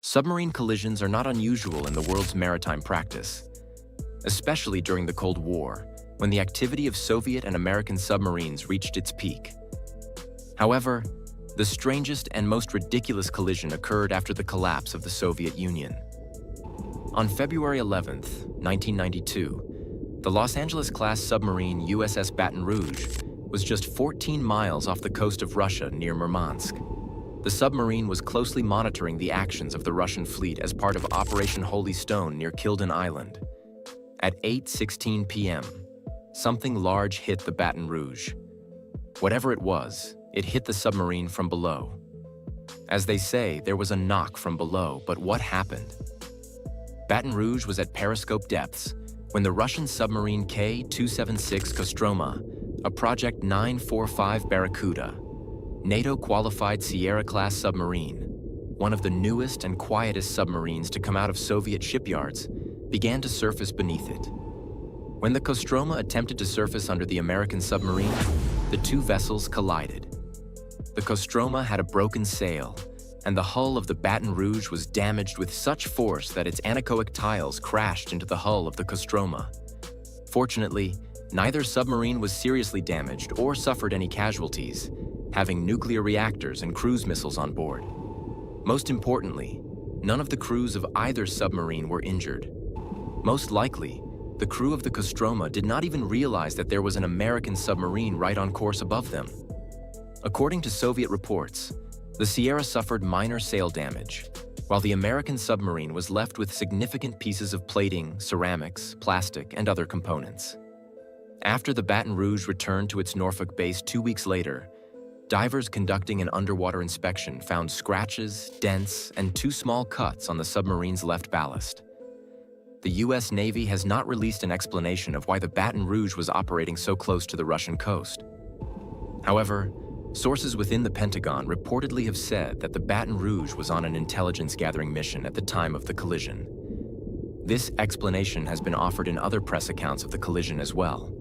Submarine collisions are not unusual in the world's maritime practice, especially during the Cold War, when the activity of Soviet and American submarines reached its peak. However, the strangest and most ridiculous collision occurred after the collapse of the Soviet Union. On February 11, 1992, the Los Angeles-class submarine USS Baton Rouge was just 14 miles off the coast of Russia near Murmansk. The submarine was closely monitoring the actions of the Russian fleet as part of Operation Holy Stone near Kildon Island. At 8:16 p.m., something large hit the Baton Rouge. Whatever it was, it hit the submarine from below. As they say, there was a knock from below, but what happened? Baton Rouge was at periscope depths when the Russian submarine K-276 Kostroma, a Project 945 Barracuda, NATO-qualified Sierra-class submarine, one of the newest and quietest submarines to come out of Soviet shipyards, began to surface beneath it. When the Kostroma attempted to surface under the American submarine, the two vessels collided. The Kostroma had a broken sail, and the hull of the Baton Rouge was damaged with such force that its anechoic tiles crashed into the hull of the Kostroma. Fortunately, neither submarine was seriously damaged or suffered any casualties, having nuclear reactors and cruise missiles on board. Most importantly, none of the crews of either submarine were injured. Most likely, the crew of the Kostroma did not even realize that there was an American submarine right on course above them. According to Soviet reports, the Sierra suffered minor sail damage, while the American submarine was left with significant pieces of plating, ceramics, plastic, and other components. After the Baton Rouge returned to its Norfolk base 2 weeks later, divers conducting an underwater inspection found scratches, dents, and 2 small cuts on the submarine's left ballast. The U.S. Navy has not released an explanation of why the Baton Rouge was operating so close to the Russian coast. However, sources within the Pentagon reportedly have said that the Baton Rouge was on an intelligence-gathering mission at the time of the collision. This explanation has been offered in other press accounts of the collision as well.